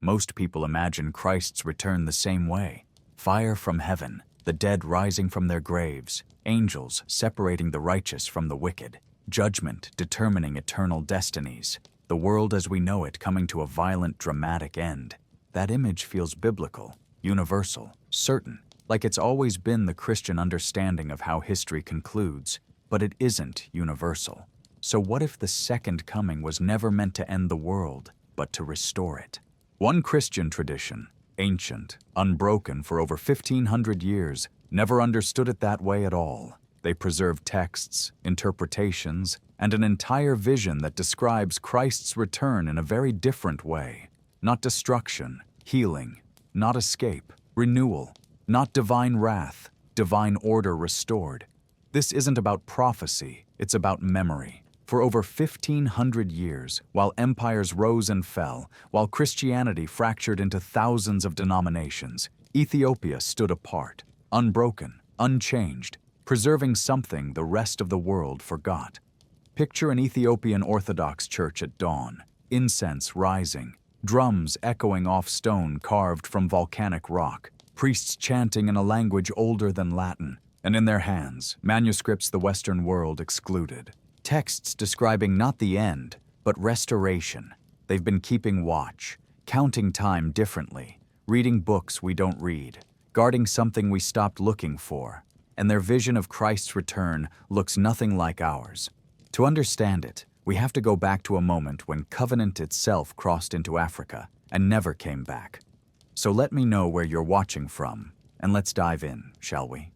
Most people imagine Christ's return the same way: fire from heaven, the dead rising from their graves, angels separating the righteous from the wicked, judgment determining eternal destinies, the world as we know it coming to a violent, dramatic end. That image feels biblical, universal, certain, like it's always been the Christian understanding of how history concludes, but it isn't universal. So what if the second coming was never meant to end the world, but to restore it? One Christian tradition, ancient, unbroken for over 1,500 years, never understood it that way at all. They preserved texts, interpretations, and an entire vision that describes Christ's return in a very different way. Not destruction, healing, not escape, renewal, not divine wrath, divine order restored. This isn't about prophecy, it's about memory. For over 1,500 years, while empires rose and fell, while Christianity fractured into thousands of denominations, Ethiopia stood apart, unbroken, unchanged, preserving something the rest of the world forgot. Picture an Ethiopian Orthodox church at dawn, incense rising, drums echoing off stone carved from volcanic rock, priests chanting in a language older than Latin, and in their hands, manuscripts the Western world excluded. Texts describing not the end, but restoration. They've been keeping watch, counting time differently, reading books we don't read, guarding something we stopped looking for, and their vision of Christ's return looks nothing like ours. To understand it, we have to go back to a moment when covenant itself crossed into Africa and never came back. So let me know where you're watching from, and let's dive in, shall we?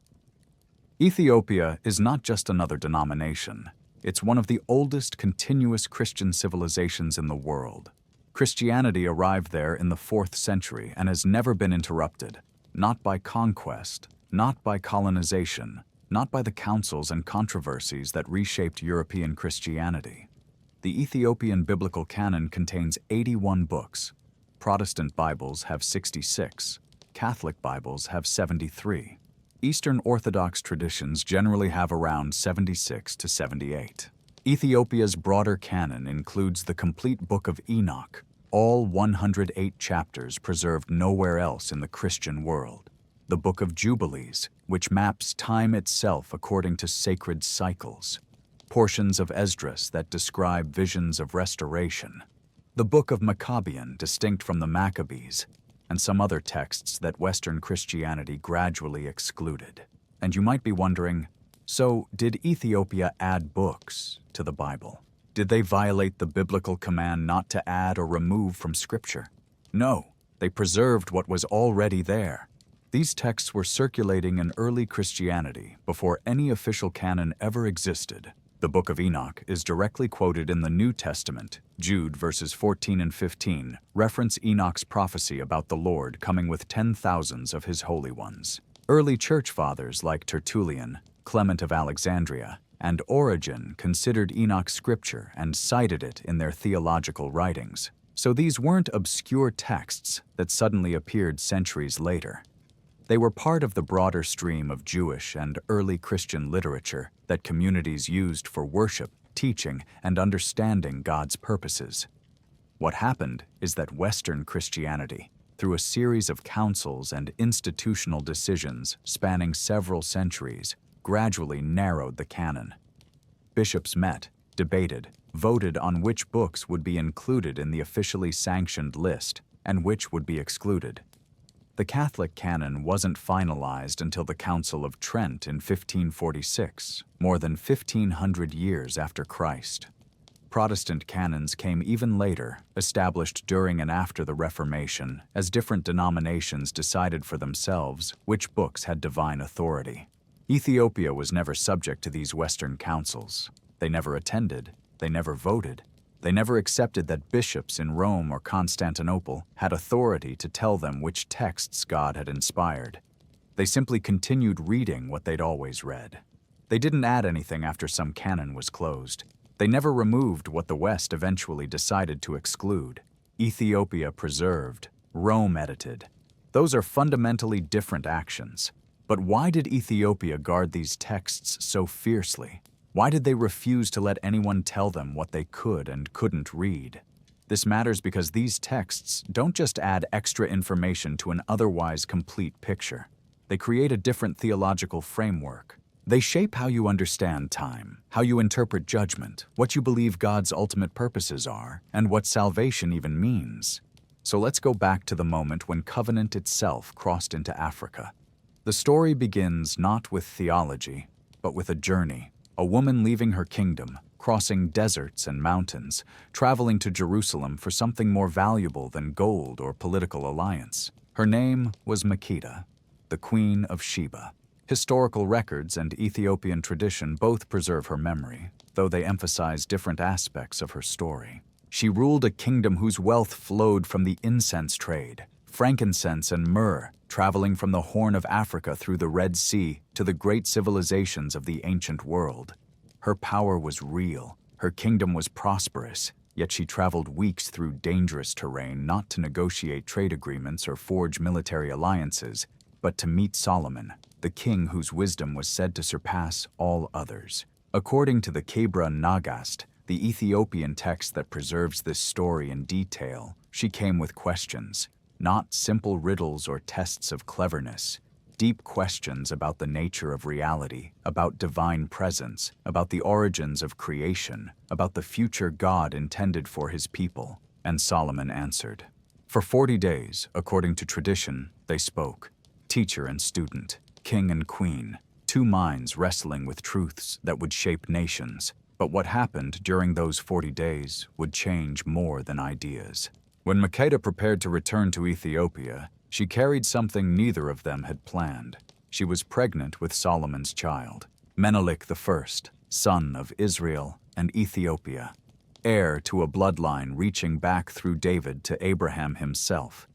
Ethiopia is not just another denomination. It's one of the oldest continuous Christian civilizations in the world. Christianity arrived there in the 4th century and has never been interrupted, not by conquest, not by colonization, not by the councils and controversies that reshaped European Christianity. The Ethiopian biblical canon contains 81 books. Protestant Bibles have 66. Catholic Bibles have 73. Eastern Orthodox traditions generally have around 76 to 78. Ethiopia's broader canon includes the complete Book of Enoch, all 108 chapters preserved nowhere else in the Christian world. The Book of Jubilees, which maps time itself according to sacred cycles. Portions of Esdras that describe visions of restoration. The Book of Maccabean, distinct from the Maccabees, and some other texts that Western Christianity gradually excluded. And you might be wondering, so did Ethiopia add books to the Bible? Did they violate the biblical command not to add or remove from Scripture? No, they preserved what was already there. These texts were circulating in early Christianity before any official canon ever existed. The Book of Enoch is directly quoted in the New Testament. Jude verses 14 and 15 reference Enoch's prophecy about the Lord coming with 10,000s of his holy ones. Early church fathers like Tertullian, Clement of Alexandria, and Origen considered Enoch scripture and cited it in their theological writings. So these weren't obscure texts that suddenly appeared centuries later. They were part of the broader stream of Jewish and early Christian literature that communities used for worship, teaching, and understanding God's purposes. What happened is that Western Christianity, through a series of councils and institutional decisions spanning several centuries, gradually narrowed the canon. Bishops met, debated, voted on which books would be included in the officially sanctioned list and which would be excluded. The Catholic canon wasn't finalized until the Council of Trent in 1546, more than 1,500 years after Christ. Protestant canons came even later, established during and after the Reformation, as different denominations decided for themselves which books had divine authority. Ethiopia was never subject to these Western councils. They never attended, they never voted. They never accepted that bishops in Rome or Constantinople had authority to tell them which texts God had inspired. They simply continued reading what they'd always read. They didn't add anything after some canon was closed. They never removed what the West eventually decided to exclude. Ethiopia preserved, Rome edited. Those are fundamentally different actions. But why did Ethiopia guard these texts so fiercely? Why did they refuse to let anyone tell them what they could and couldn't read? This matters because these texts don't just add extra information to an otherwise complete picture. They create a different theological framework. They shape how you understand time, how you interpret judgment, what you believe God's ultimate purposes are, and what salvation even means. So let's go back to the moment when covenant itself crossed into Africa. The story begins not with theology, but with a journey. A woman leaving her kingdom, crossing deserts and mountains, traveling to Jerusalem for something more valuable than gold or political alliance. Her name was Makeda, the Queen of Sheba. Historical records and Ethiopian tradition both preserve her memory, though they emphasize different aspects of her story. She ruled a kingdom whose wealth flowed from the incense trade, frankincense and myrrh, traveling from the Horn of Africa through the Red Sea to the great civilizations of the ancient world. Her power was real, her kingdom was prosperous, yet she traveled weeks through dangerous terrain not to negotiate trade agreements or forge military alliances, but to meet Solomon, the king whose wisdom was said to surpass all others. According to the Kebra Nagast, the Ethiopian text that preserves this story in detail, she came with questions, not simple riddles or tests of cleverness, deep questions about the nature of reality, about divine presence, about the origins of creation, about the future God intended for his people. And Solomon answered. For 40 days, according to tradition, they spoke. Teacher and student, king and queen, two minds wrestling with truths that would shape nations. But what happened during those 40 days would change more than ideas. When Makeda prepared to return to Ethiopia, she carried something neither of them had planned. She was pregnant with Solomon's child, Menelik I, son of Israel and Ethiopia, heir to a bloodline reaching back through David to Abraham himself.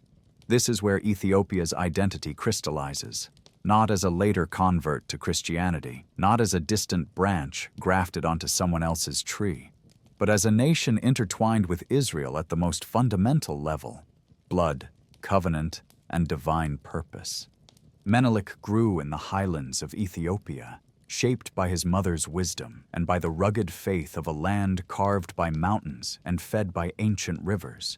This is where Ethiopia's identity crystallizes, not as a later convert to Christianity, not as a distant branch grafted onto someone else's tree, but as a nation intertwined with Israel at the most fundamental level: blood, covenant, and divine purpose. Menelik grew in the highlands of Ethiopia, shaped by his mother's wisdom and by the rugged faith of a land carved by mountains and fed by ancient rivers.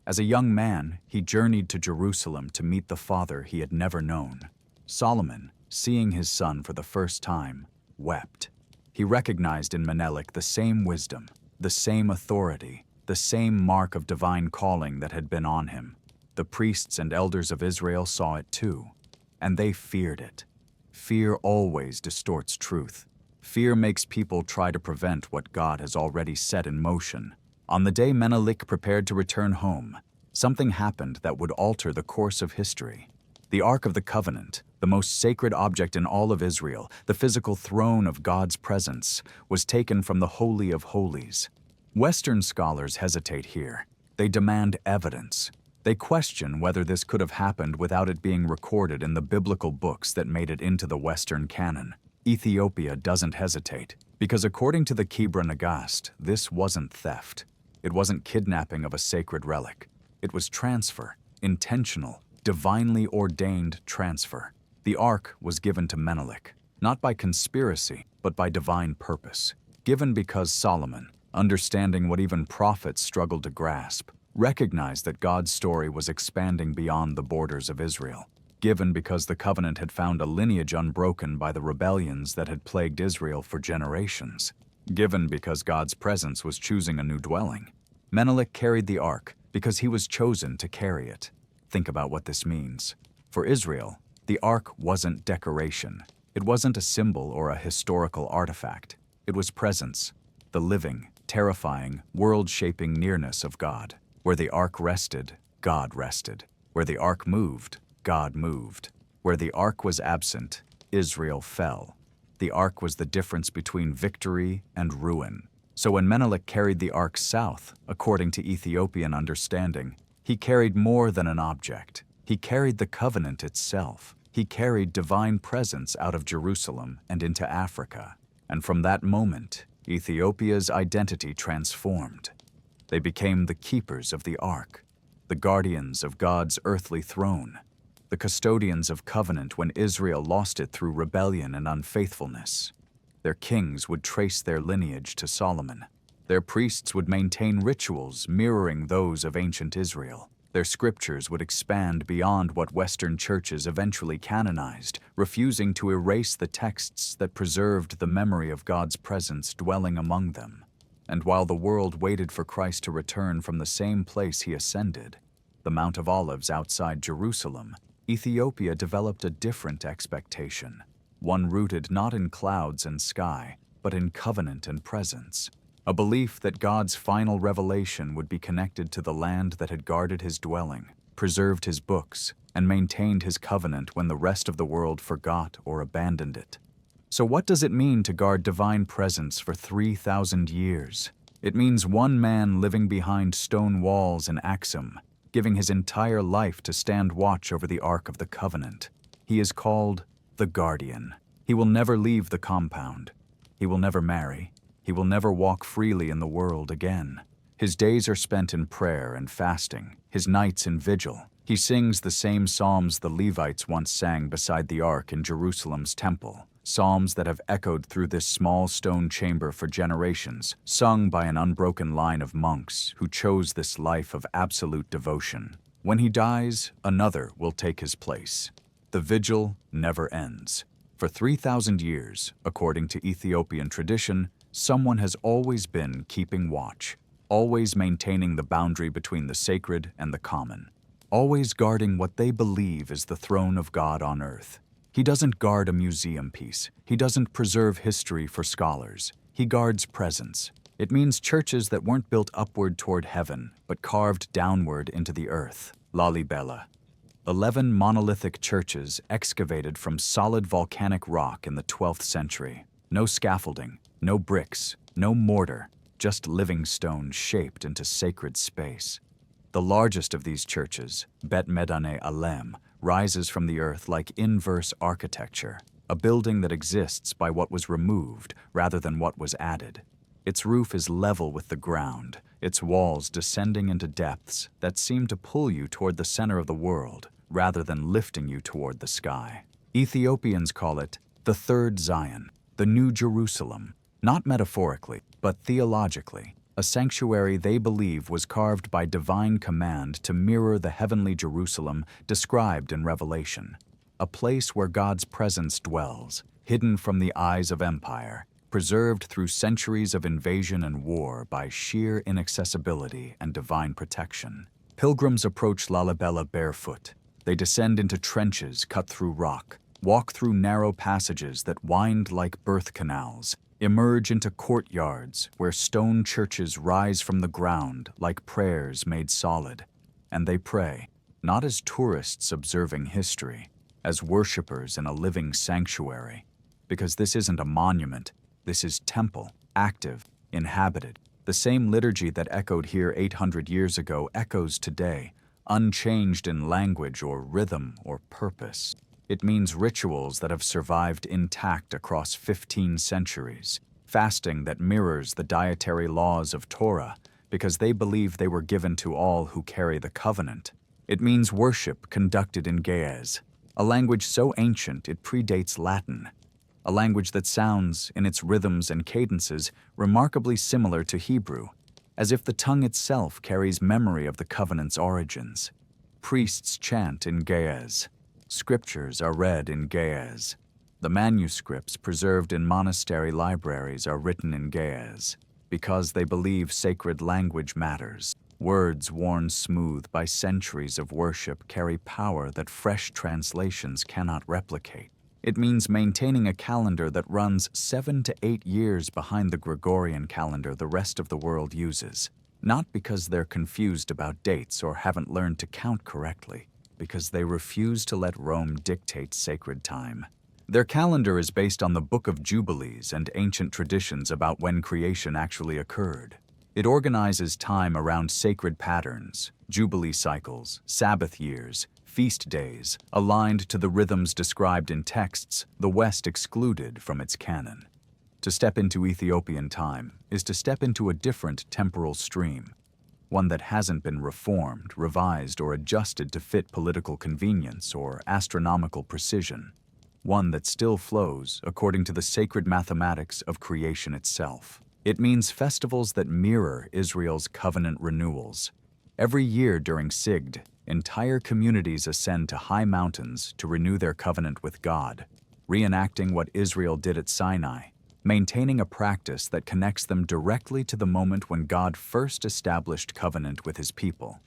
As a young man, he journeyed to Jerusalem to meet the father he had never known. Solomon, seeing his son for the first time, wept. He recognized in Menelik the same wisdom, the same authority, the same mark of divine calling that had been on him. The priests and elders of Israel saw it too, and they feared it. Fear always distorts truth. Fear makes people try to prevent what God has already set in motion. On the day Menelik prepared to return home, something happened that would alter the course of history. The Ark of the Covenant, the most sacred object in all of Israel, the physical throne of God's presence, was taken from the Holy of Holies. Western scholars hesitate here. They demand evidence. They question whether this could have happened without it being recorded in the biblical books that made it into the Western canon. Ethiopia doesn't hesitate, because according to the Kebra Nagast, this wasn't theft. It wasn't kidnapping of a sacred relic. It was transfer, intentional, divinely ordained transfer. The ark was given to Menelik, not by conspiracy, but by divine purpose. Given because Solomon, understanding what even prophets struggled to grasp, recognized that God's story was expanding beyond the borders of Israel. Given because the covenant had found a lineage unbroken by the rebellions that had plagued Israel for generations. Given because God's presence was choosing a new dwelling. Menelik carried the ark because he was chosen to carry it. Think about what this means. For Israel, the ark wasn't decoration. It wasn't a symbol or a historical artifact. It was presence, the living, terrifying, world-shaping nearness of God. Where the ark rested, God rested. Where the ark moved, God moved. Where the ark was absent, Israel fell. The ark was the difference between victory and ruin. So when Menelik carried the ark south, according to Ethiopian understanding, he carried more than an object. He carried the covenant itself. He carried divine presence out of Jerusalem and into Africa. And from that moment, Ethiopia's identity transformed. They became the keepers of the ark, the guardians of God's earthly throne, the custodians of covenant when Israel lost it through rebellion and unfaithfulness. Their kings would trace their lineage to Solomon, Their priests would maintain rituals mirroring those of ancient Israel. Their scriptures would expand beyond what Western churches eventually canonized, refusing to erase the texts that preserved the memory of God's presence dwelling among them. And while the world waited for Christ to return from the same place he ascended, the Mount of Olives outside Jerusalem, Ethiopia developed a different expectation, one rooted not in clouds and sky, but in covenant and presence. A belief that God's final revelation would be connected to the land that had guarded his dwelling, preserved his books, and maintained his covenant when the rest of the world forgot or abandoned it. So what does it mean to guard divine presence for 3,000 years? It means one man living behind stone walls in Axum, giving his entire life to stand watch over the Ark of the Covenant. He is called the Guardian. He will never leave the compound. He will never marry. He will never walk freely in the world again. His days are spent in prayer and fasting, his nights in vigil. He sings the same psalms the Levites once sang beside the ark in Jerusalem's temple, psalms that have echoed through this small stone chamber for generations, sung by an unbroken line of monks who chose this life of absolute devotion. When he dies, another will take his place. The vigil never ends. For 3,000 years, according to Ethiopian tradition, someone has always been keeping watch, always maintaining the boundary between the sacred and the common, always guarding what they believe is the throne of God on earth. He doesn't guard a museum piece. He doesn't preserve history for scholars. He guards presence. It means churches that weren't built upward toward heaven, but carved downward into the earth. Lalibela. 11 monolithic churches excavated from solid volcanic rock in the 12th century. No scaffolding, no bricks, no mortar, just living stones shaped into sacred space. The largest of these churches, Bet Medane Alem, rises from the earth like inverse architecture, a building that exists by what was removed rather than what was added. Its roof is level with the ground, its walls descending into depths that seem to pull you toward the center of the world rather than lifting you toward the sky. Ethiopians call it the Third Zion, the New Jerusalem, not metaphorically, but theologically, a sanctuary they believe was carved by divine command to mirror the heavenly Jerusalem described in Revelation, a place where God's presence dwells, hidden from the eyes of empire, preserved through centuries of invasion and war by sheer inaccessibility and divine protection. Pilgrims approach Lalibela barefoot. They descend into trenches cut through rock, walk through narrow passages that wind like birth canals, emerge into courtyards where stone churches rise from the ground like prayers made solid. And they pray, not as tourists observing history, as worshipers in a living sanctuary. Because this isn't a monument, this is temple, active, inhabited. The same liturgy that echoed here 800 years ago echoes today, unchanged in language or rhythm or purpose. It means rituals that have survived intact across 15 centuries, fasting that mirrors the dietary laws of Torah because they believe they were given to all who carry the covenant. It means worship conducted in Ge'ez, a language so ancient it predates Latin, a language that sounds, in its rhythms and cadences, remarkably similar to Hebrew, as if the tongue itself carries memory of the covenant's origins. Priests chant in Ge'ez. Scriptures are read in Ge'ez. The manuscripts preserved in monastery libraries are written in Ge'ez because they believe sacred language matters. Words worn smooth by centuries of worship carry power that fresh translations cannot replicate. It means maintaining a calendar that runs 7 to 8 years behind the Gregorian calendar the rest of the world uses, not because they're confused about dates or haven't learned to count correctly, because they refuse to let Rome dictate sacred time. Their calendar is based on the Book of Jubilees and ancient traditions about when creation actually occurred. It organizes time around sacred patterns, jubilee cycles, Sabbath years, feast days, aligned to the rhythms described in texts the West excluded from its canon. To step into Ethiopian time is to step into a different temporal stream, one that hasn't been reformed, revised, or adjusted to fit political convenience or astronomical precision, one that still flows according to the sacred mathematics of creation itself. It means festivals that mirror Israel's covenant renewals. Every year during Sigd, entire communities ascend to high mountains to renew their covenant with God, reenacting what Israel did at Sinai, maintaining a practice that connects them directly to the moment when God first established covenant with his people.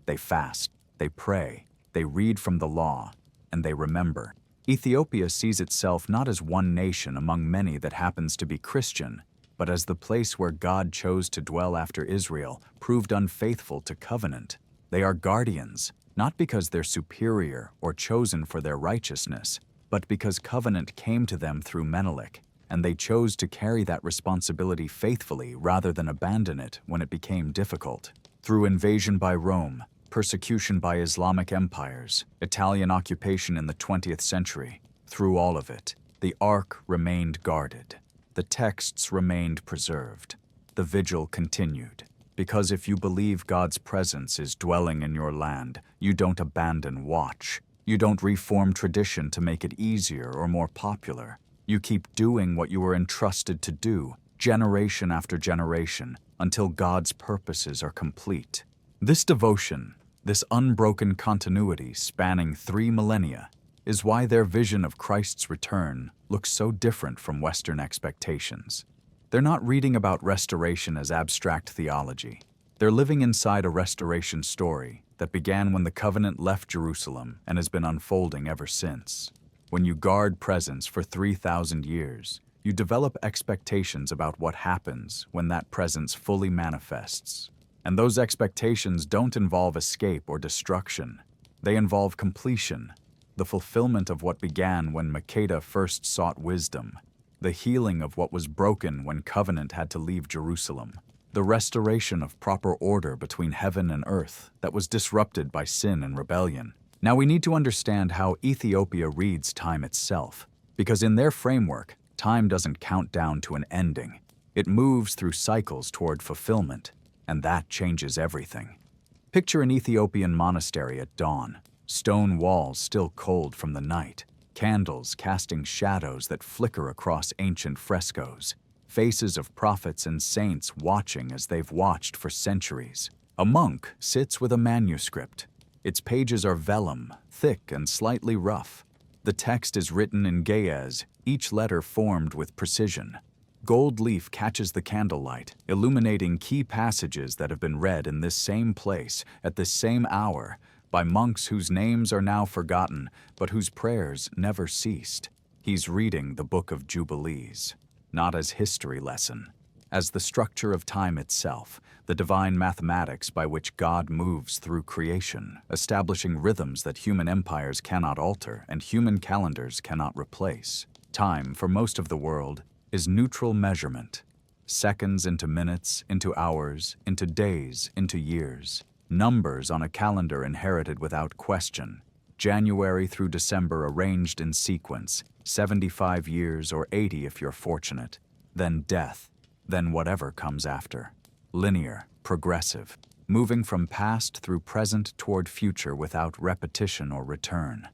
They fast, they pray, they read from the law, and they remember. Ethiopia sees itself not as one nation among many that happens to be Christian, but as the place where God chose to dwell after Israel proved unfaithful to covenant. They are guardians, not because they're superior or chosen for their righteousness, but because covenant came to them through Menelik, and they chose to carry that responsibility faithfully rather than abandon it when it became difficult. Through invasion by Rome, persecution by Islamic empires, Italian occupation in the 20th century, through all of it, the Ark remained guarded. The texts remained preserved. The vigil continued. Because if you believe God's presence is dwelling in your land, you don't abandon watch. You don't reform tradition to make it easier or more popular. You keep doing what you were entrusted to do, generation after generation, until God's purposes are complete. This devotion, this unbroken continuity spanning 3 millennia, is why their vision of Christ's return looks so different from Western expectations. They're not reading about restoration as abstract theology. They're living inside a restoration story that began when the covenant left Jerusalem and has been unfolding ever since. When you guard presence for 3,000 years, you develop expectations about what happens when that presence fully manifests. And those expectations don't involve escape or destruction. They involve completion, the fulfillment of what began when Makeda first sought wisdom, the healing of what was broken when covenant had to leave Jerusalem, the restoration of proper order between heaven and earth that was disrupted by sin and rebellion. Now we need to understand how Ethiopia reads time itself, because in their framework, time doesn't count down to an ending. It moves through cycles toward fulfillment, and that changes everything. Picture an Ethiopian monastery at dawn, stone walls still cold from the night, candles casting shadows that flicker across ancient frescoes, faces of prophets and saints watching as they've watched for centuries. A monk sits with a manuscript. Its pages are vellum, thick and slightly rough. The text is written in Ge'ez, each letter formed with precision. Gold leaf catches the candlelight, illuminating key passages that have been read in this same place, at this same hour, by monks whose names are now forgotten, but whose prayers never ceased. He's reading the Book of Jubilees, not as history lesson, as the structure of time itself, the divine mathematics by which God moves through creation, establishing rhythms that human empires cannot alter and human calendars cannot replace. Time, for most of the world, is neutral measurement. Seconds into minutes, into hours, into days, into years. Numbers on a calendar inherited without question. January through December arranged in sequence, 75 years or 80 if you're fortunate. Then death, then whatever comes after. Linear, progressive, moving from past through present toward future without repetition or return.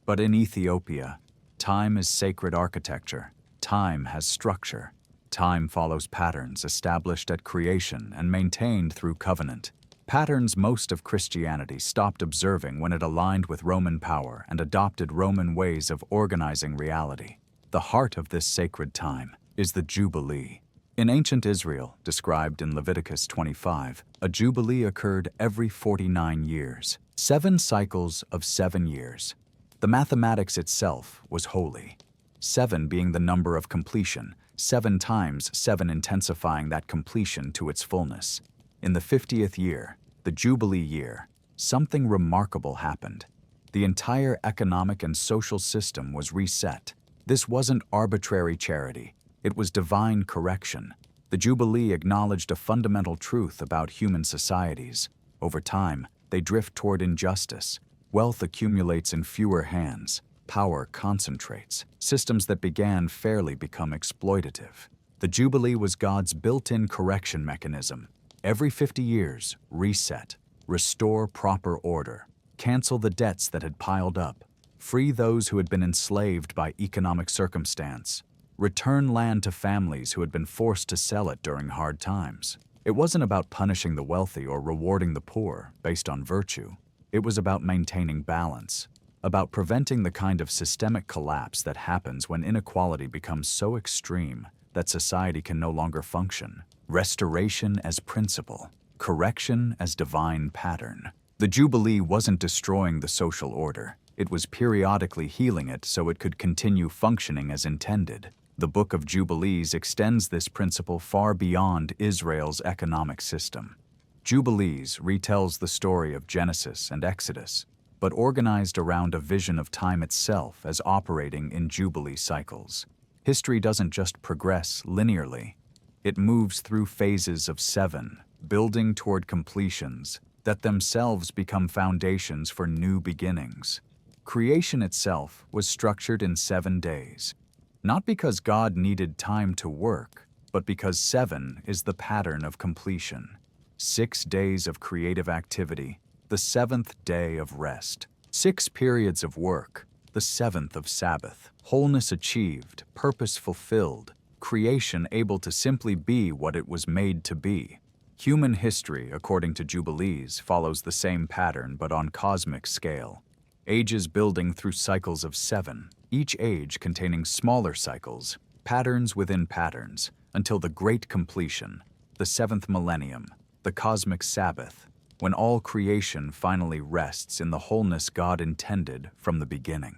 But in Ethiopia, time is sacred architecture. Time has structure. Time follows patterns established at creation and maintained through covenant. Patterns most of Christianity stopped observing when it aligned with Roman power and adopted Roman ways of organizing reality. The heart of this sacred time is the Jubilee. In ancient Israel, described in Leviticus 25, a Jubilee occurred every 49 years, 7 cycles of 7 years. The mathematics itself was holy. 7 being the number of completion, 7 times 7 intensifying that completion to its fullness. In the 50th year, the Jubilee year, something remarkable happened. The entire economic and social system was reset. This wasn't arbitrary charity. It was divine correction. The Jubilee acknowledged a fundamental truth about human societies. Over time, they drift toward injustice. Wealth accumulates in fewer hands. Power concentrates. Systems that began fairly become exploitative. The Jubilee was God's built-in correction mechanism. Every 50 years, reset, restore proper order, cancel the debts that had piled up, free those who had been enslaved by economic circumstance, return land to families who had been forced to sell it during hard times. It wasn't about punishing the wealthy or rewarding the poor based on virtue. It was about maintaining balance, about preventing the kind of systemic collapse that happens when inequality becomes so extreme that society can no longer function. Restoration as principle, correction as divine pattern. The Jubilee wasn't destroying the social order. It was periodically healing it so it could continue functioning as intended. The Book of Jubilees extends this principle far beyond Israel's economic system. Jubilees retells the story of Genesis and Exodus, but organized around a vision of time itself as operating in Jubilee cycles. History doesn't just progress linearly. It moves through phases of 7, building toward completions that themselves become foundations for new beginnings. Creation itself was structured in 7 days, not because God needed time to work, but because 7 is the pattern of completion. 6 days of creative activity, the 7th day of rest. 6 periods of work, the 7th of Sabbath. Wholeness achieved, purpose fulfilled, creation able to simply be what it was made to be. Human history, according to Jubilees, follows the same pattern but on cosmic scale. Ages building through cycles of 7, each age containing smaller cycles, patterns within patterns, until the great completion, the 7th millennium, the cosmic Sabbath, when all creation finally rests in the wholeness God intended from the beginning.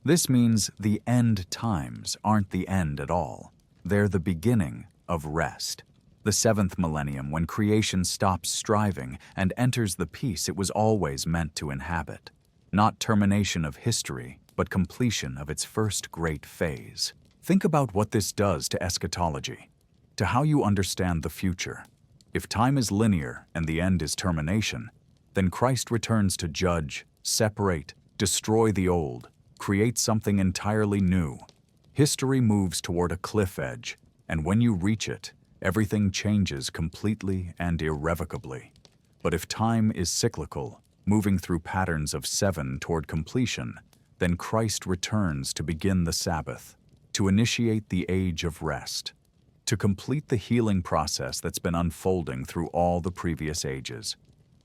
This means the end times aren't the end at all. They're the beginning of rest. The 7th millennium, when creation stops striving and enters the peace it was always meant to inhabit. Not termination of history, but completion of its first great phase. Think about what this does to eschatology, to how you understand the future. If time is linear and the end is termination, then Christ returns to judge, separate, destroy the old, create something entirely new. History moves toward a cliff edge, and when you reach it, everything changes completely and irrevocably. But if time is cyclical, moving through patterns of 7 toward completion, then Christ returns to begin the Sabbath, to initiate the age of rest, to complete the healing process that's been unfolding through all the previous ages.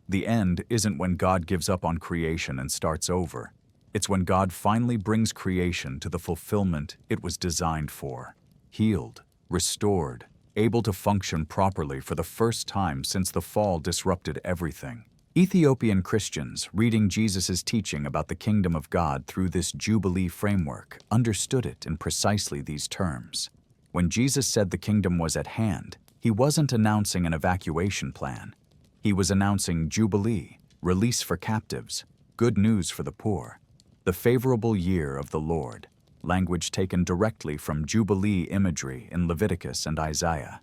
The end isn't when God gives up on creation and starts over. It's when God finally brings creation to the fulfillment it was designed for, healed, restored, able to function properly for the first time since the fall disrupted everything. Ethiopian Christians, reading Jesus' teaching about the kingdom of God through this Jubilee framework, understood it in precisely these terms. When Jesus said the kingdom was at hand, he wasn't announcing an evacuation plan. He was announcing Jubilee, release for captives, good news for the poor, the favorable year of the Lord, language taken directly from Jubilee imagery in Leviticus and Isaiah.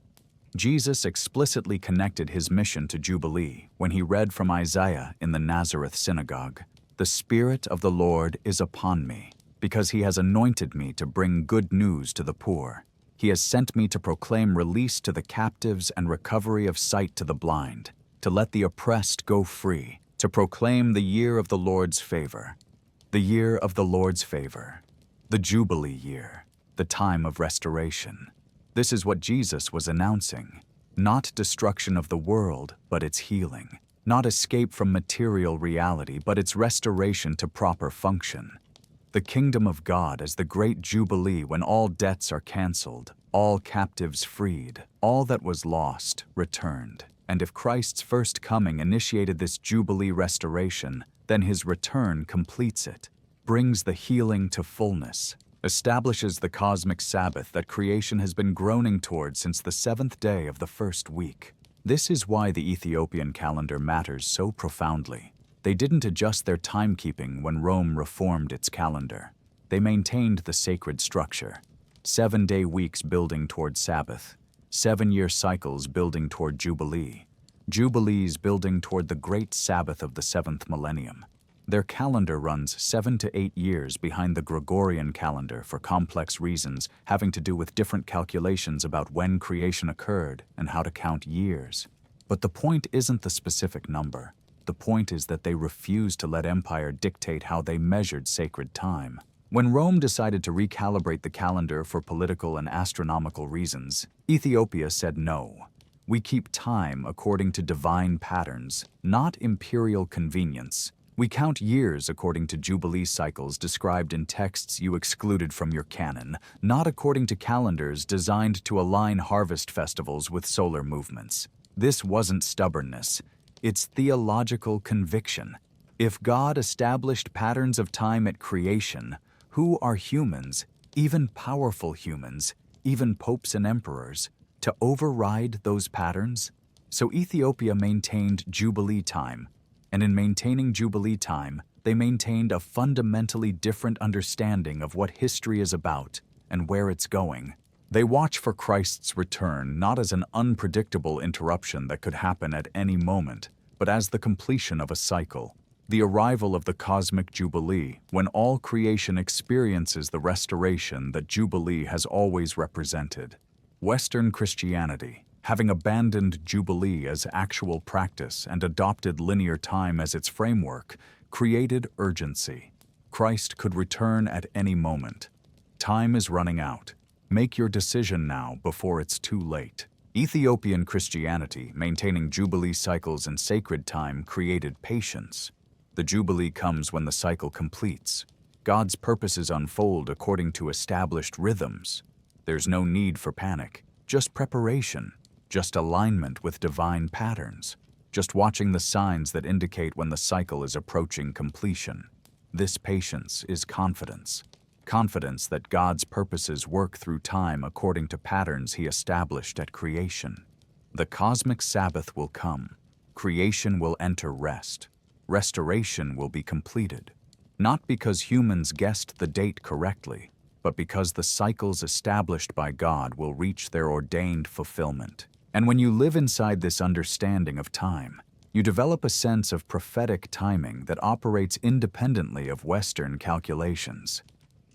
Jesus explicitly connected his mission to Jubilee when he read from Isaiah in the Nazareth synagogue, "The Spirit of the Lord is upon me, because he has anointed me to bring good news to the poor. He has sent me to proclaim release to the captives and recovery of sight to the blind, to let the oppressed go free, to proclaim the year of the Lord's favor." The year of the Lord's favor, the Jubilee year, the time of restoration. This is what Jesus was announcing. Not destruction of the world, but its healing. Not escape from material reality, but its restoration to proper function. The kingdom of God as the great Jubilee when all debts are canceled, all captives freed, all that was lost returned. And if Christ's first coming initiated this Jubilee restoration, then his return completes it, brings the healing to fullness, establishes the cosmic Sabbath that creation has been groaning toward since the 7th day of the first week. This is why the Ethiopian calendar matters so profoundly. They didn't adjust their timekeeping when Rome reformed its calendar. They maintained the sacred structure. 7-day weeks building toward Sabbath, 7-year cycles building toward Jubilee, Jubilees building toward the great Sabbath of the 7th millennium. Their calendar runs 7 to 8 years behind the Gregorian calendar for complex reasons having to do with different calculations about when creation occurred and how to count years. But the point isn't the specific number. The point is that they refused to let empire dictate how they measured sacred time. When Rome decided to recalibrate the calendar for political and astronomical reasons, Ethiopia said no. We keep time according to divine patterns, not imperial convenience. We count years according to jubilee cycles described in texts you excluded from your canon, not according to calendars designed to align harvest festivals with solar movements. This wasn't stubbornness. It's theological conviction. If God established patterns of time at creation, who are humans, even powerful humans, even popes and emperors, to override those patterns? So Ethiopia maintained jubilee time, and in maintaining jubilee time, they maintained a fundamentally different understanding of what history is about and where it's going. They watch for Christ's return not as an unpredictable interruption that could happen at any moment, but as the completion of a cycle, the arrival of the cosmic jubilee, when all creation experiences the restoration that jubilee has always represented. Western Christianity, having abandoned jubilee as actual practice and adopted linear time as its framework, created urgency. Christ could return at any moment. Time is running out. Make your decision now before it's too late. Ethiopian Christianity, maintaining jubilee cycles and sacred time, created patience. The jubilee comes when the cycle completes. God's purposes unfold according to established rhythms. There's no need for panic, just preparation, just alignment with divine patterns, just watching the signs that indicate when the cycle is approaching completion. This patience is confidence. Confidence that God's purposes work through time according to patterns He established at creation. The cosmic Sabbath will come. Creation will enter rest. Restoration will be completed. Not because humans guessed the date correctly, but because the cycles established by God will reach their ordained fulfillment. And when you live inside this understanding of time, you develop a sense of prophetic timing that operates independently of Western calculations.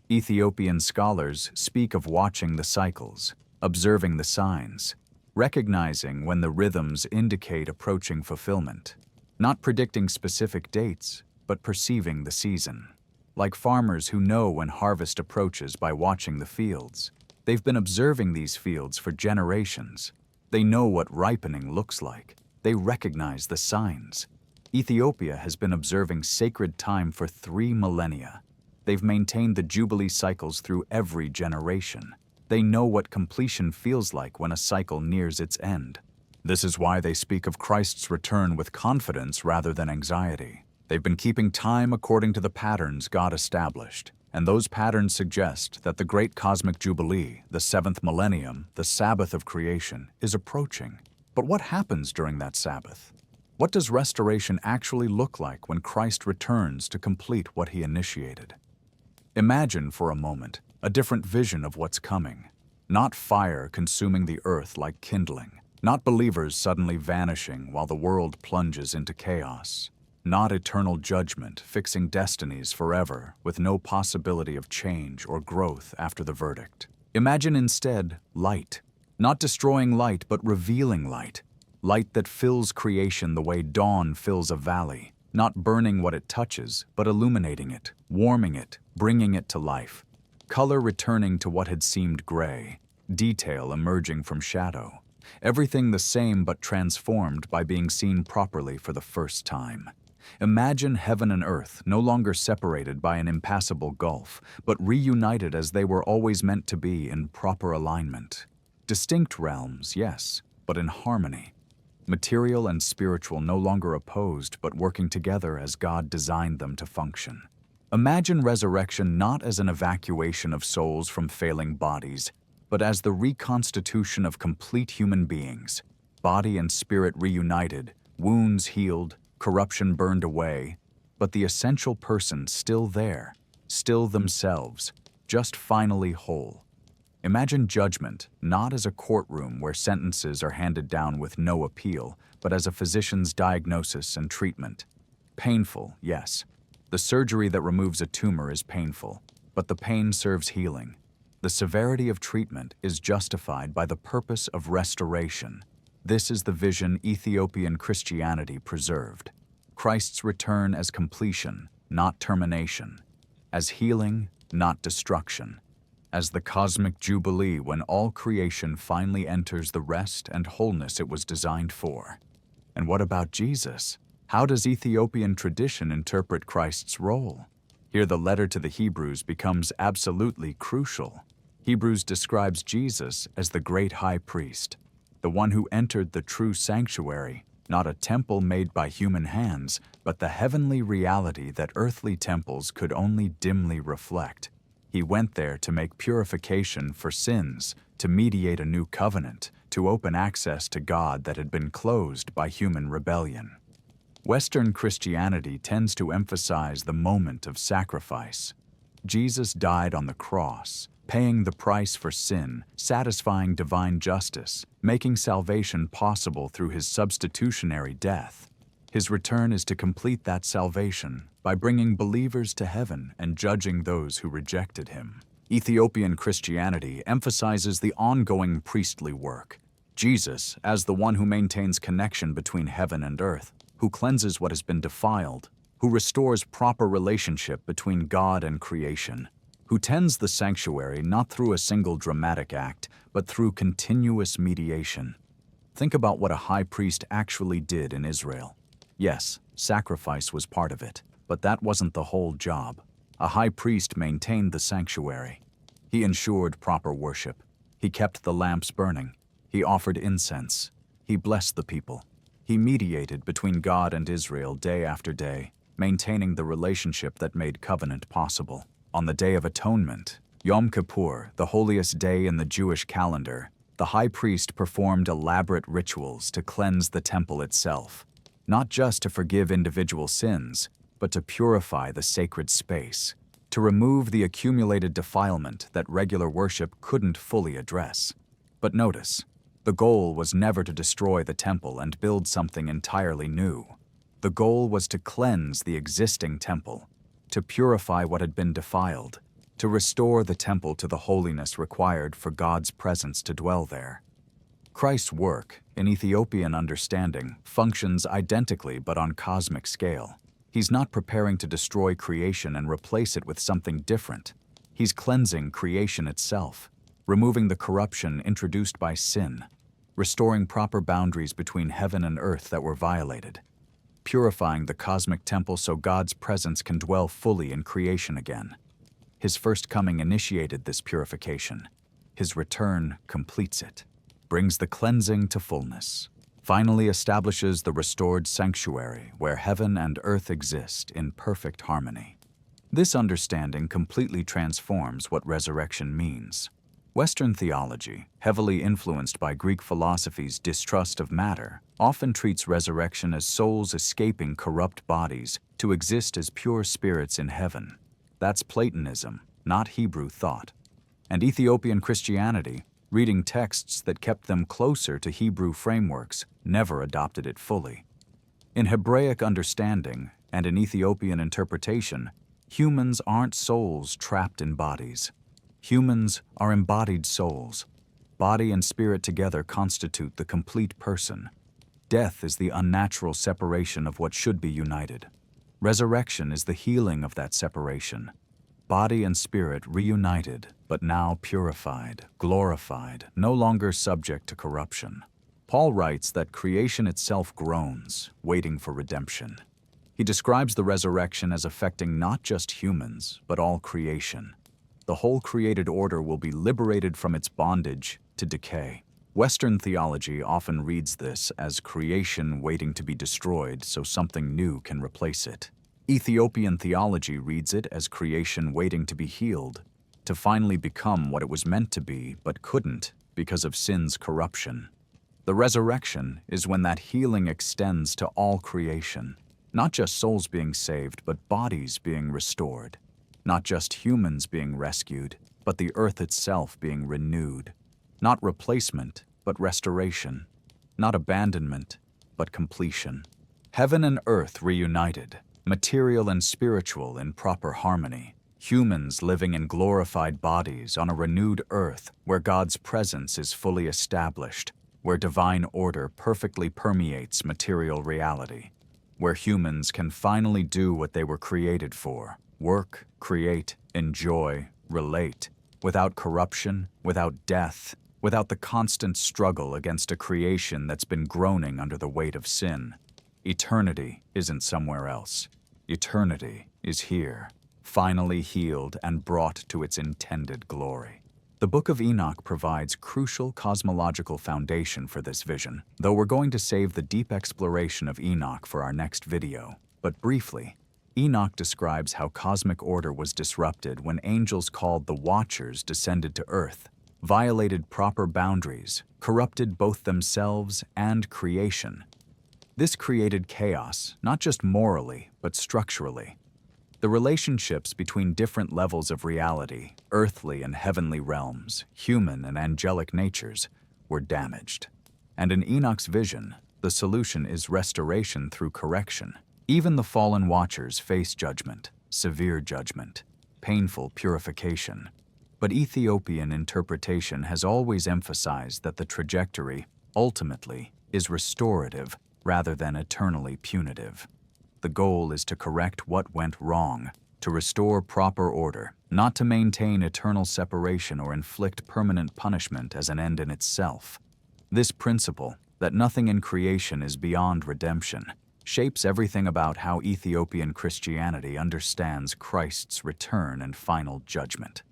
Ethiopian scholars speak of watching the cycles, observing the signs, recognizing when the rhythms indicate approaching fulfillment, not predicting specific dates, but perceiving the season. Like farmers who know when harvest approaches by watching the fields. They've been observing these fields for generations. They know what ripening looks like. They recognize the signs. Ethiopia has been observing sacred time for 3 millennia. They've maintained the jubilee cycles through every generation. They know what completion feels like when a cycle nears its end. This is why they speak of Christ's return with confidence rather than anxiety. They've been keeping time according to the patterns God established, and those patterns suggest that the great cosmic jubilee, the 7th millennium, the Sabbath of creation, is approaching. But what happens during that Sabbath? What does restoration actually look like when Christ returns to complete what He initiated? Imagine for a moment a different vision of what's coming. Not fire consuming the earth like kindling. Not believers suddenly vanishing while the world plunges into chaos. Not eternal judgment fixing destinies forever with no possibility of change or growth after the verdict. Imagine instead light. Not destroying light, but revealing light. Light that fills creation the way dawn fills a valley. Not burning what it touches, but illuminating it, warming it, bringing it to life. Color returning to what had seemed gray. Detail emerging from shadow. Everything the same but transformed by being seen properly for the first time. Imagine heaven and earth no longer separated by an impassable gulf, but reunited as they were always meant to be in proper alignment. Distinct realms, yes, but in harmony. Material and spiritual no longer opposed, but working together as God designed them to function. Imagine resurrection not as an evacuation of souls from failing bodies, but as the reconstitution of complete human beings, body and spirit reunited, wounds healed, corruption burned away, but the essential person still there, still themselves, just finally whole. Imagine judgment not as a courtroom where sentences are handed down with no appeal, but as a physician's diagnosis and treatment. Painful, yes. The surgery that removes a tumor is painful, but the pain serves healing. The severity of treatment is justified by the purpose of restoration. This is the vision Ethiopian Christianity preserved. Christ's return as completion, not termination. As healing, not destruction. As the cosmic jubilee when all creation finally enters the rest and wholeness it was designed for. And what about Jesus? How does Ethiopian tradition interpret Christ's role? Here the letter to the Hebrews becomes absolutely crucial. Hebrews describes Jesus as the great high priest, the one who entered the true sanctuary, not a temple made by human hands, but the heavenly reality that earthly temples could only dimly reflect. He went there to make purification for sins, to mediate a new covenant, to open access to God that had been closed by human rebellion. Western Christianity tends to emphasize the moment of sacrifice. Jesus died on the cross, paying the price for sin, satisfying divine justice, making salvation possible through his substitutionary death. His return is to complete that salvation by bringing believers to heaven and judging those who rejected him. Ethiopian Christianity emphasizes the ongoing priestly work. Jesus, as the one who maintains connection between heaven and earth, who cleanses what has been defiled, who restores proper relationship between God and creation, who tends the sanctuary not through a single dramatic act, but through continuous mediation. Think about what a high priest actually did in Israel. Yes, sacrifice was part of it, but that wasn't the whole job. A high priest maintained the sanctuary. He ensured proper worship. He kept the lamps burning. He offered incense. He blessed the people. He mediated between God and Israel day after day, maintaining the relationship that made covenant possible. On the Day of Atonement, Yom Kippur, the holiest day in the Jewish calendar, the high priest performed elaborate rituals to cleanse the temple itself, not just to forgive individual sins, but to purify the sacred space, to remove the accumulated defilement that regular worship couldn't fully address. But notice, the goal was never to destroy the temple and build something entirely new. The goal was to cleanse the existing temple, to purify what had been defiled, to restore the temple to the holiness required for God's presence to dwell there. Christ's work, in Ethiopian understanding, functions identically but on cosmic scale. He's not preparing to destroy creation and replace it with something different. He's cleansing creation itself, removing the corruption introduced by sin, restoring proper boundaries between heaven and earth that were violated, purifying the cosmic temple so God's presence can dwell fully in creation again. His first coming initiated this purification. His return completes it, brings the cleansing to fullness, finally establishes the restored sanctuary where heaven and earth exist in perfect harmony. This understanding completely transforms what resurrection means. Western theology, heavily influenced by Greek philosophy's distrust of matter, often treats resurrection as souls escaping corrupt bodies to exist as pure spirits in heaven. That's Platonism, not Hebrew thought. And Ethiopian Christianity, reading texts that kept them closer to Hebrew frameworks, never adopted it fully. In Hebraic understanding and in Ethiopian interpretation, humans aren't souls trapped in bodies. Humans are embodied souls. Body and spirit together constitute the complete person. Death is the unnatural separation of what should be united. Resurrection is the healing of that separation. Body and spirit reunited, but now purified, glorified, no longer subject to corruption. Paul writes that creation itself groans, waiting for redemption. He describes the resurrection as affecting not just humans, but all creation. The whole created order will be liberated from its bondage to decay. Western theology often reads this as creation waiting to be destroyed so something new can replace it. Ethiopian theology reads it as creation waiting to be healed, to finally become what it was meant to be but couldn't because of sin's corruption. The resurrection is when that healing extends to all creation, not just souls being saved, but bodies being restored. Not just humans being rescued, but the earth itself being renewed. Not replacement, but restoration. Not abandonment, but completion. Heaven and earth reunited, material and spiritual in proper harmony. Humans living in glorified bodies on a renewed earth where God's presence is fully established, where divine order perfectly permeates material reality, where humans can finally do what they were created for, work, create, enjoy, relate, without corruption, without death, without the constant struggle against a creation that's been groaning under the weight of sin. Eternity isn't somewhere else. Eternity is here, finally healed and brought to its intended glory. The Book of Enoch provides crucial cosmological foundation for this vision, though we're going to save the deep exploration of Enoch for our next video. But briefly, Enoch describes how cosmic order was disrupted when angels called the Watchers descended to earth, violated proper boundaries, corrupted both themselves and creation. This created chaos, not just morally, but structurally. The relationships between different levels of reality, earthly and heavenly realms, human and angelic natures, were damaged. And in Enoch's vision, the solution is restoration through correction. Even the fallen Watchers face judgment, severe judgment, painful purification. But Ethiopian interpretation has always emphasized that the trajectory, ultimately, is restorative rather than eternally punitive. The goal is to correct what went wrong, to restore proper order, not to maintain eternal separation or inflict permanent punishment as an end in itself. This principle, that nothing in creation is beyond redemption, shapes everything about how Ethiopian Christianity understands Christ's return and final judgment.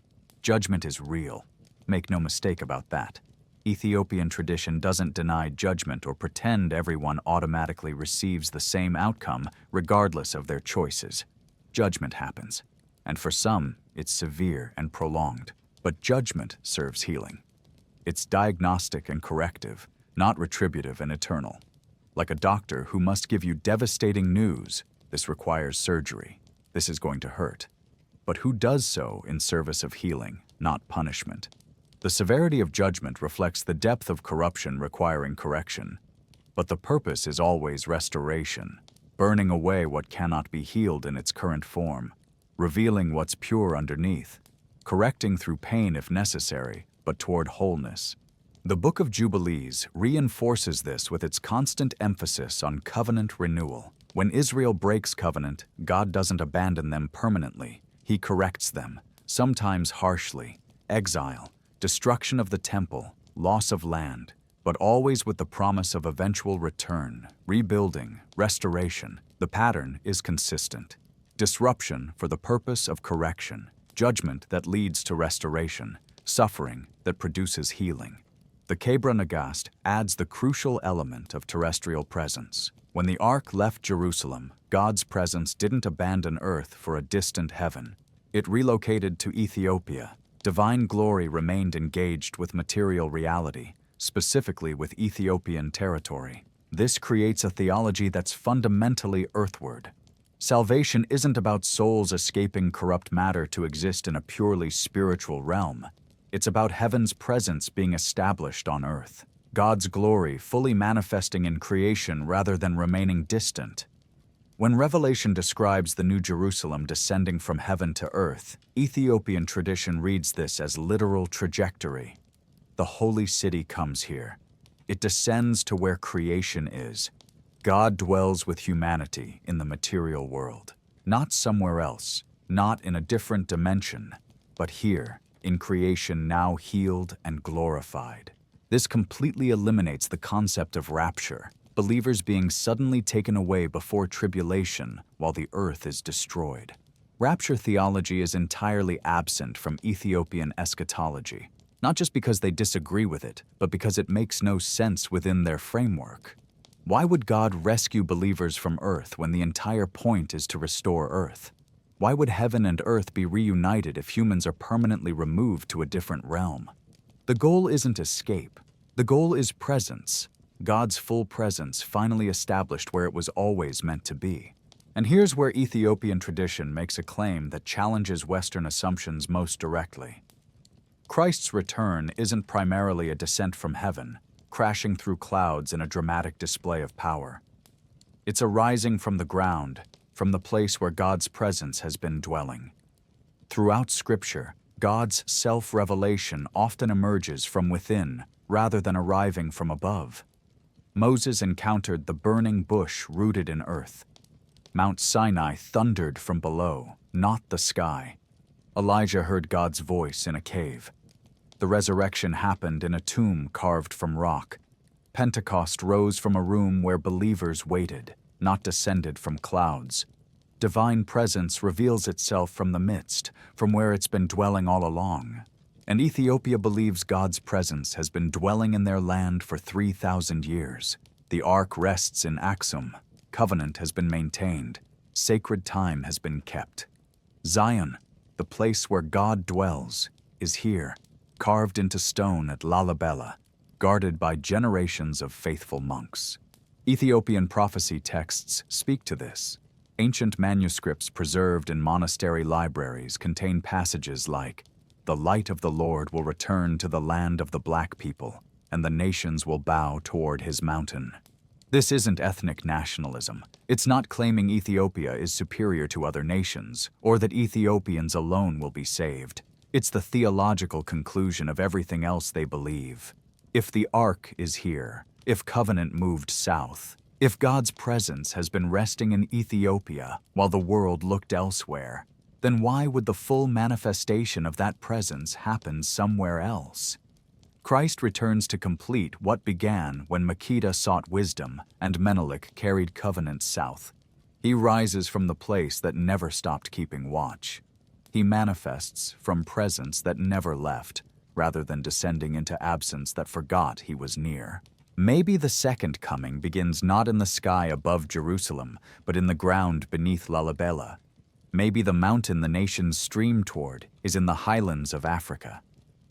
Judgment is real. Make no mistake about that. Ethiopian tradition doesn't deny judgment or pretend everyone automatically receives the same outcome regardless of their choices. Judgment happens, and for some, it's severe and prolonged. But judgment serves healing. It's diagnostic and corrective, not retributive and eternal. Like a doctor who must give you devastating news, this requires surgery. This is going to hurt. But who does so in service of healing, not punishment? The severity of judgment reflects the depth of corruption requiring correction. But the purpose is always restoration, burning away what cannot be healed in its current form, revealing what's pure underneath, correcting through pain if necessary, but toward wholeness. The Book of Jubilees reinforces this with its constant emphasis on covenant renewal. When Israel breaks covenant, God doesn't abandon them permanently. He corrects them, sometimes harshly, exile, destruction of the temple, loss of land, but always with the promise of eventual return, rebuilding, restoration. The pattern is consistent. Disruption for the purpose of correction, judgment that leads to restoration, suffering that produces healing. The Kebra Nagast adds the crucial element of terrestrial presence. When the ark left Jerusalem, God's presence didn't abandon earth for a distant heaven. It relocated to Ethiopia. Divine glory remained engaged with material reality, specifically with Ethiopian territory. This creates a theology that's fundamentally earthward. Salvation isn't about souls escaping corrupt matter to exist in a purely spiritual realm. It's about heaven's presence being established on earth, God's glory fully manifesting in creation rather than remaining distant. When Revelation describes the New Jerusalem descending from heaven to earth, Ethiopian tradition reads this as literal trajectory. The holy city comes here. It descends to where creation is. God dwells with humanity in the material world, not somewhere else, not in a different dimension, but here, in creation now healed and glorified. This completely eliminates the concept of rapture, believers being suddenly taken away before tribulation while the earth is destroyed. Rapture theology is entirely absent from Ethiopian eschatology, not just because they disagree with it, but because it makes no sense within their framework. Why would God rescue believers from earth when the entire point is to restore earth? Why would heaven and earth be reunited if humans are permanently removed to a different realm? The goal isn't escape. The goal is presence. God's full presence finally established where it was always meant to be. And here's where Ethiopian tradition makes a claim that challenges Western assumptions most directly. Christ's return isn't primarily a descent from heaven, crashing through clouds in a dramatic display of power. It's a rising from the ground, from the place where God's presence has been dwelling. Throughout Scripture, God's self-revelation often emerges from within rather than arriving from above. Moses encountered the burning bush rooted in earth. Mount Sinai thundered from below, not the sky. Elijah heard God's voice in a cave. The resurrection happened in a tomb carved from rock. Pentecost rose from a room where believers waited, not descended from clouds. Divine presence reveals itself from the midst, from where it's been dwelling all along. And Ethiopia believes God's presence has been dwelling in their land for 3,000 years. The ark rests in Aksum. Covenant has been maintained. Sacred time has been kept. Zion, the place where God dwells, is here, carved into stone at Lalibela, guarded by generations of faithful monks. Ethiopian prophecy texts speak to this. Ancient manuscripts preserved in monastery libraries contain passages like, "The light of the Lord will return to the land of the black people, and the nations will bow toward his mountain." This isn't ethnic nationalism. It's not claiming Ethiopia is superior to other nations, or that Ethiopians alone will be saved. It's the theological conclusion of everything else they believe. If the ark is here, if covenant moved south, if God's presence has been resting in Ethiopia while the world looked elsewhere, then why would the full manifestation of that presence happen somewhere else? Christ returns to complete what began when Makeda sought wisdom and Menelik carried covenant south. He rises from the place that never stopped keeping watch. He manifests from presence that never left, rather than descending into absence that forgot he was near. Maybe the second coming begins not in the sky above Jerusalem, but in the ground beneath Lalibela. Maybe the mountain the nations stream toward is in the highlands of Africa.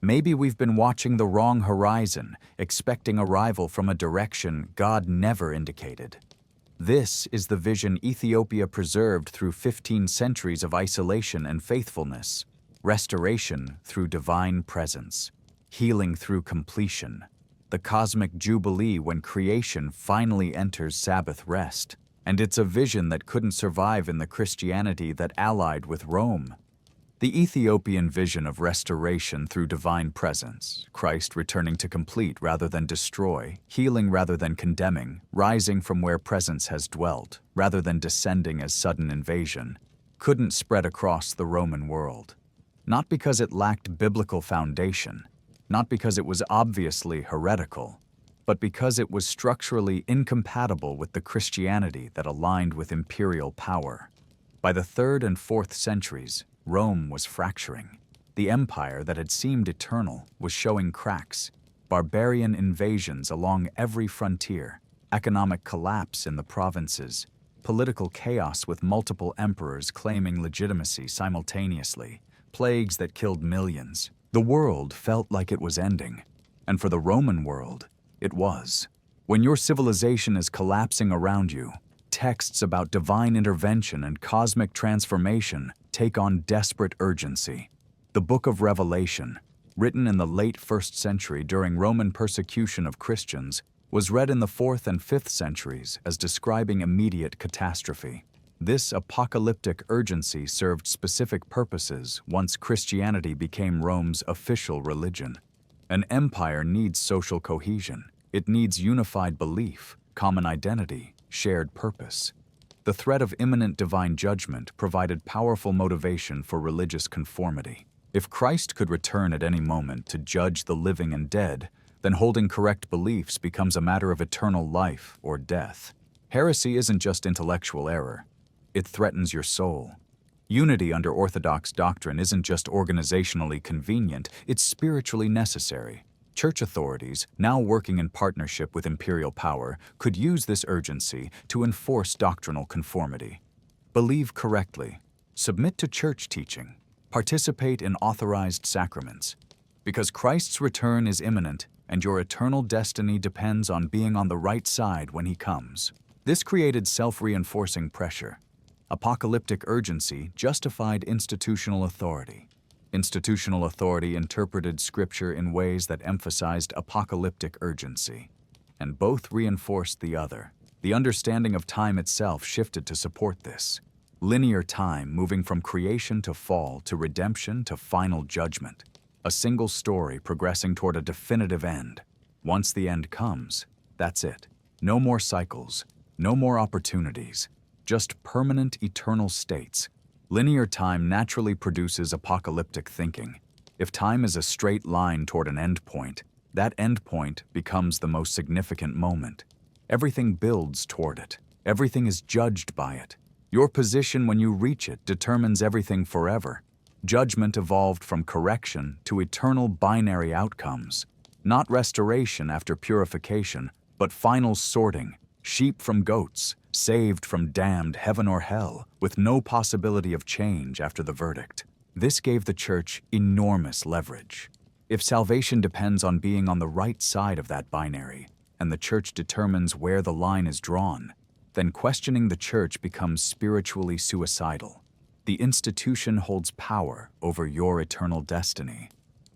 Maybe we've been watching the wrong horizon, expecting arrival from a direction God never indicated. This is the vision Ethiopia preserved through 15 centuries of isolation and faithfulness, restoration through divine presence, healing through completion, the cosmic jubilee when creation finally enters Sabbath rest. And it's a vision that couldn't survive in the Christianity that allied with Rome. The Ethiopian vision of restoration through divine presence, Christ returning to complete rather than destroy, healing rather than condemning, rising from where presence has dwelt rather than descending as sudden invasion, couldn't spread across the Roman world. Not because it lacked biblical foundation, not because it was obviously heretical, but because it was structurally incompatible with the Christianity that aligned with imperial power. By the 3rd and 4th centuries, Rome was fracturing. The empire that had seemed eternal was showing cracks, barbarian invasions along every frontier, economic collapse in the provinces, political chaos with multiple emperors claiming legitimacy simultaneously, plagues that killed millions. The world felt like it was ending, and for the Roman world, it was. When your civilization is collapsing around you, texts about divine intervention and cosmic transformation take on desperate urgency. The Book of Revelation, written in the late 1st century during Roman persecution of Christians, was read in the 4th and 5th centuries as describing immediate catastrophe. This apocalyptic urgency served specific purposes once Christianity became Rome's official religion. An empire needs social cohesion. It needs unified belief, common identity, shared purpose. The threat of imminent divine judgment provided powerful motivation for religious conformity. If Christ could return at any moment to judge the living and dead, then holding correct beliefs becomes a matter of eternal life or death. Heresy isn't just intellectual error. It threatens your soul. Unity under orthodox doctrine isn't just organizationally convenient, it's spiritually necessary. Church authorities, now working in partnership with imperial power, could use this urgency to enforce doctrinal conformity. Believe correctly, submit to church teaching, participate in authorized sacraments. Because Christ's return is imminent, and your eternal destiny depends on being on the right side when he comes. This created self-reinforcing pressure. Apocalyptic urgency justified institutional authority. Institutional authority interpreted Scripture in ways that emphasized apocalyptic urgency, and both reinforced the other. The understanding of time itself shifted to support this. Linear time moving from creation to fall to redemption to final judgment. A single story progressing toward a definitive end. Once the end comes, that's it. No more cycles, no more opportunities, just permanent eternal states. Linear time naturally produces apocalyptic thinking. If time is a straight line toward an endpoint, that endpoint becomes the most significant moment. Everything builds toward it. Everything is judged by it. Your position when you reach it determines everything forever. Judgment evolved from correction to eternal binary outcomes. Not restoration after purification, but final sorting. Sheep from goats, saved from damned heaven or hell, with no possibility of change after the verdict. This gave the church enormous leverage. If salvation depends on being on the right side of that binary, and the church determines where the line is drawn, then questioning the church becomes spiritually suicidal. The institution holds power over your eternal destiny.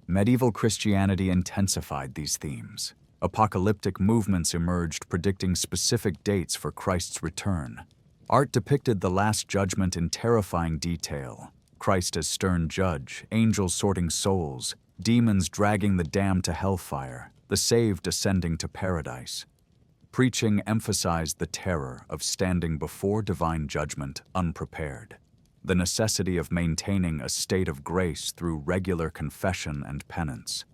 Medieval Christianity intensified these themes. Apocalyptic movements emerged predicting specific dates for Christ's return. Art depicted the Last Judgment in terrifying detail. Christ as stern judge, angels sorting souls, demons dragging the damned to hellfire, the saved ascending to paradise. Preaching emphasized the terror of standing before divine judgment unprepared, the necessity of maintaining a state of grace through regular confession and penance,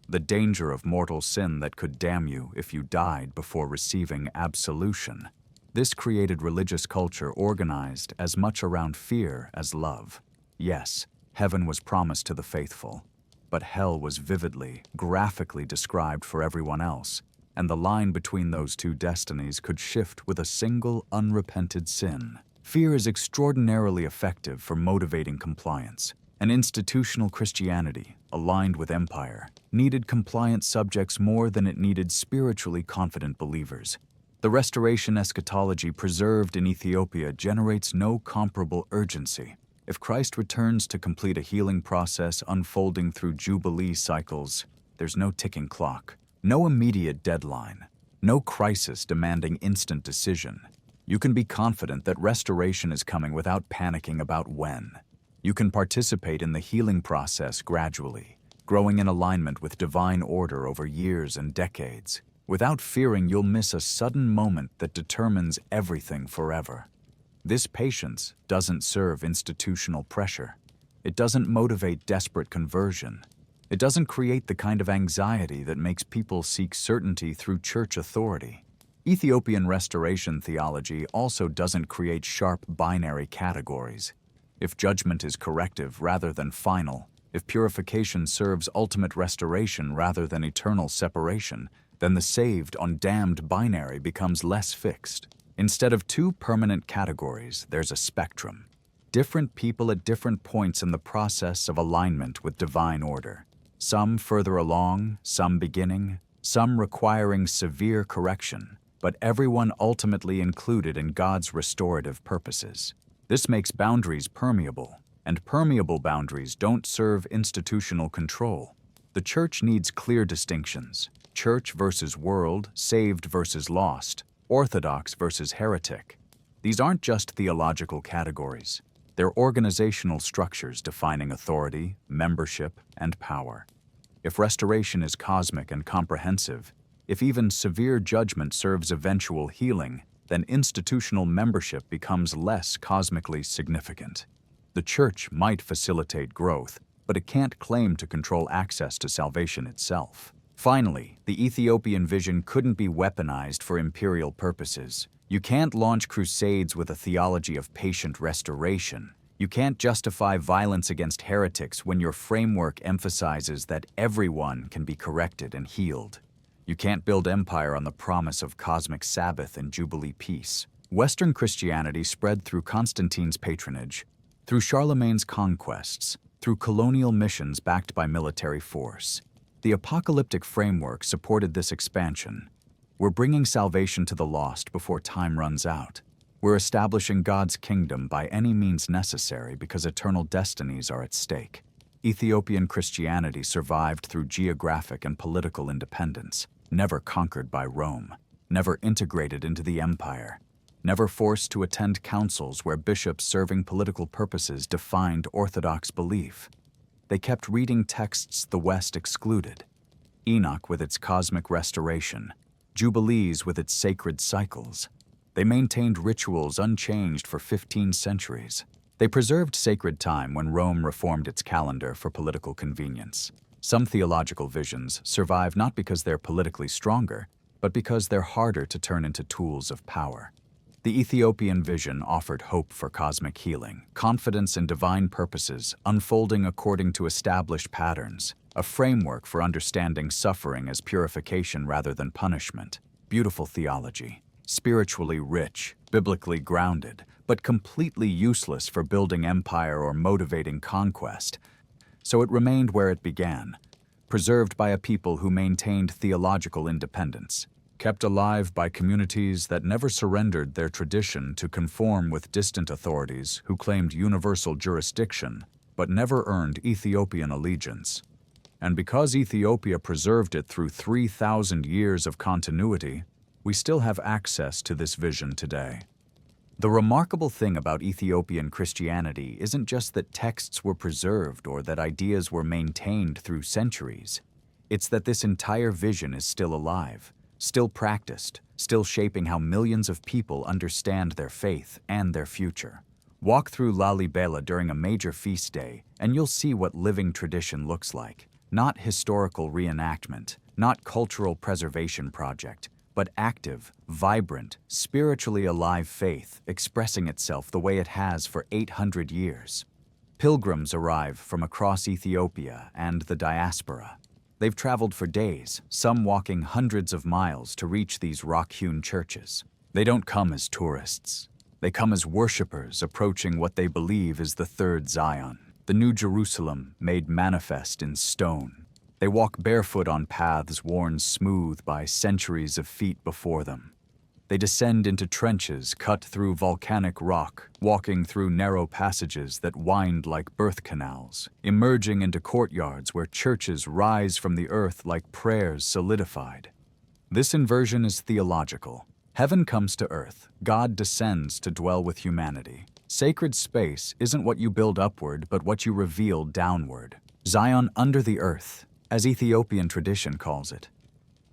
the danger of mortal sin that could damn you if you died before receiving absolution. This created religious culture organized as much around fear as love. Yes, heaven was promised to the faithful, but hell was vividly, graphically described for everyone else, and the line between those two destinies could shift with a single unrepented sin. Fear is extraordinarily effective for motivating compliance. An institutional Christianity, aligned with empire, needed compliant subjects more than it needed spiritually confident believers. The restoration eschatology preserved in Ethiopia generates no comparable urgency. If Christ returns to complete a healing process unfolding through Jubilee cycles, there's no ticking clock, no immediate deadline, no crisis demanding instant decision. You can be confident that restoration is coming without panicking about when. You can participate in the healing process gradually, growing in alignment with divine order over years and decades, without fearing you'll miss a sudden moment that determines everything forever. This patience doesn't serve institutional pressure. It doesn't motivate desperate conversion. It doesn't create the kind of anxiety that makes people seek certainty through church authority. Ethiopian restoration theology also doesn't create sharp binary categories. If judgment is corrective rather than final, if purification serves ultimate restoration rather than eternal separation, then the saved on damned binary becomes less fixed. Instead of two permanent categories, there's a spectrum. Different people at different points in the process of alignment with divine order. Some further along, some beginning, some requiring severe correction, but everyone ultimately included in God's restorative purposes. This makes boundaries permeable, and permeable boundaries don't serve institutional control. The church needs clear distinctions: church versus world, saved versus lost, orthodox versus heretic. These aren't just theological categories. They're organizational structures defining authority, membership, and power. If restoration is cosmic and comprehensive, if even severe judgment serves eventual healing, then institutional membership becomes less cosmically significant. The church might facilitate growth, but it can't claim to control access to salvation itself. Finally, the Ethiopian vision couldn't be weaponized for imperial purposes. You can't launch crusades with a theology of patient restoration. You can't justify violence against heretics when your framework emphasizes that everyone can be corrected and healed. You can't build empire on the promise of cosmic Sabbath and Jubilee peace. Western Christianity spread through Constantine's patronage, through Charlemagne's conquests, through colonial missions backed by military force. The apocalyptic framework supported this expansion. We're bringing salvation to the lost before time runs out. We're establishing God's kingdom by any means necessary because eternal destinies are at stake. Ethiopian Christianity survived through geographic and political independence, never conquered by Rome, never integrated into the empire, never forced to attend councils where bishops serving political purposes defined orthodox belief. They kept reading texts the West excluded: Enoch with its cosmic restoration, Jubilees with its sacred cycles. They maintained rituals unchanged for 15 centuries. They preserved sacred time when Rome reformed its calendar for political convenience. Some theological visions survive not because they're politically stronger, but because they're harder to turn into tools of power. The Ethiopian vision offered hope for cosmic healing, confidence in divine purposes unfolding according to established patterns, a framework for understanding suffering as purification rather than punishment. Beautiful theology, spiritually rich, biblically grounded, but completely useless for building empire or motivating conquest. So it remained where it began, preserved by a people who maintained theological independence, kept alive by communities that never surrendered their tradition to conform with distant authorities who claimed universal jurisdiction but never earned Ethiopian allegiance. And because Ethiopia preserved it through 3,000 years of continuity, we still have access to this vision today. The remarkable thing about Ethiopian Christianity isn't just that texts were preserved or that ideas were maintained through centuries. It's that this entire vision is still alive, still practiced, still shaping how millions of people understand their faith and their future. Walk through Lalibela during a major feast day, and you'll see what living tradition looks like. Not historical reenactment, not cultural preservation project, but active, vibrant, spiritually alive faith expressing itself the way it has for 800 years. Pilgrims arrive from across Ethiopia and the diaspora. They've traveled for days, some walking hundreds of miles to reach these rock-hewn churches. They don't come as tourists. They come as worshipers approaching what they believe is the third Zion, the New Jerusalem made manifest in stone. They walk barefoot on paths worn smooth by centuries of feet before them. They descend into trenches cut through volcanic rock, walking through narrow passages that wind like birth canals, emerging into courtyards where churches rise from the earth like prayers solidified. This inversion is theological. Heaven comes to earth, God descends to dwell with humanity. Sacred space isn't what you build upward, but what you reveal downward. Zion under the earth, as Ethiopian tradition calls it.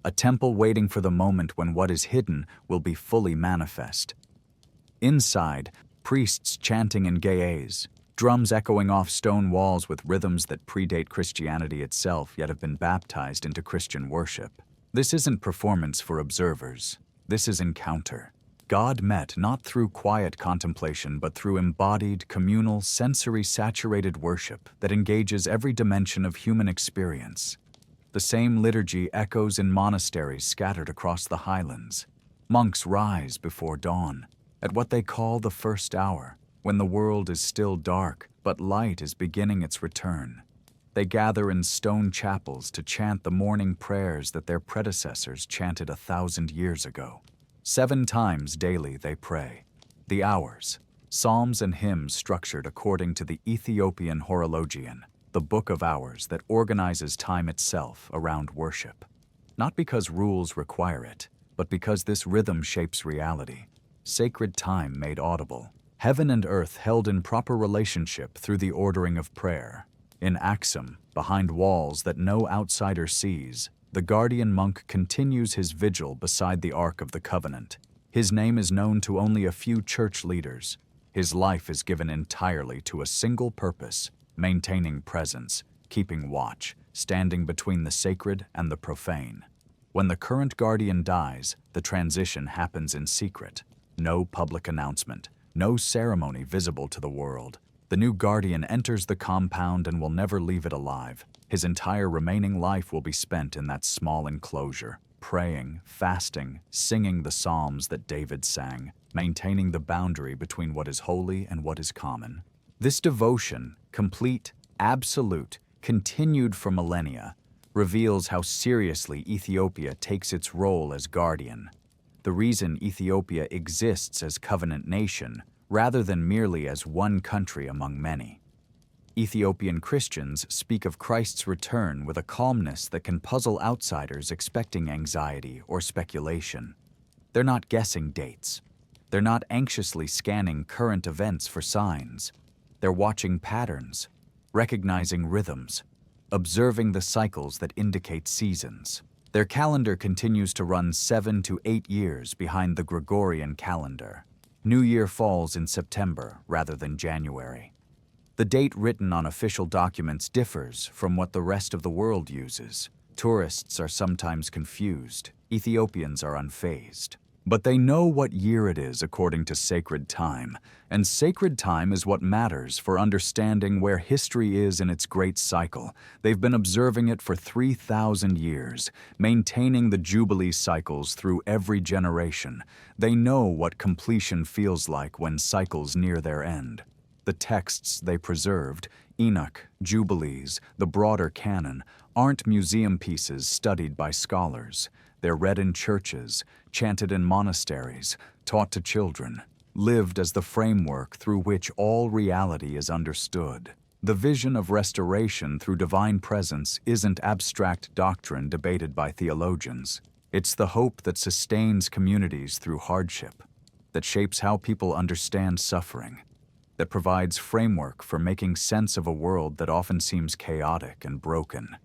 A temple waiting for the moment when what is hidden will be fully manifest. Inside, priests chanting in ge'ez, drums echoing off stone walls with rhythms that predate Christianity itself yet have been baptized into Christian worship. This isn't performance for observers. This is encounter. God met not through quiet contemplation but through embodied, communal, sensory-saturated worship that engages every dimension of human experience. The same liturgy echoes in monasteries scattered across the highlands. Monks rise before dawn, at what they call the first hour, when the world is still dark, but light is beginning its return. They gather in stone chapels to chant the morning prayers that their predecessors chanted 1,000 years ago. 7 times daily they pray. The hours, psalms and hymns structured according to the Ethiopian horologion, the Book of Hours that organizes time itself around worship. Not because rules require it, but because this rhythm shapes reality. Sacred time made audible. Heaven and earth held in proper relationship through the ordering of prayer. In Axum, behind walls that no outsider sees, the guardian monk continues his vigil beside the Ark of the Covenant. His name is known to only a few church leaders. His life is given entirely to a single purpose: maintaining presence, keeping watch, standing between the sacred and the profane. When the current guardian dies, the transition happens in secret. No public announcement, no ceremony visible to the world. The new guardian enters the compound and will never leave it alive. His entire remaining life will be spent in that small enclosure, praying, fasting, singing the psalms that David sang, maintaining the boundary between what is holy and what is common. This devotion, complete, absolute, continued for millennia, reveals how seriously Ethiopia takes its role as guardian. The reason Ethiopia exists as covenant nation, rather than merely as one country among many. Ethiopian Christians speak of Christ's return with a calmness that can puzzle outsiders expecting anxiety or speculation. They're not guessing dates. They're not anxiously scanning current events for signs. They're watching patterns, recognizing rhythms, observing the cycles that indicate seasons. Their calendar continues to run 7 to 8 years behind the Gregorian calendar. New Year falls in September rather than January. The date written on official documents differs from what the rest of the world uses. Tourists are sometimes confused. Ethiopians are unfazed. But they know what year it is according to sacred time, and sacred time is what matters for understanding where history is in its great cycle. They've been observing it for 3,000 years, maintaining the Jubilee cycles through every generation. They know what completion feels like when cycles near their end. The texts they preserved, Enoch, Jubilees, the broader canon, aren't museum pieces studied by scholars. They're read in churches, chanted in monasteries, taught to children, lived as the framework through which all reality is understood. The vision of restoration through divine presence isn't abstract doctrine debated by theologians. It's the hope that sustains communities through hardship, that shapes how people understand suffering, that provides framework for making sense of a world that often seems chaotic and broken.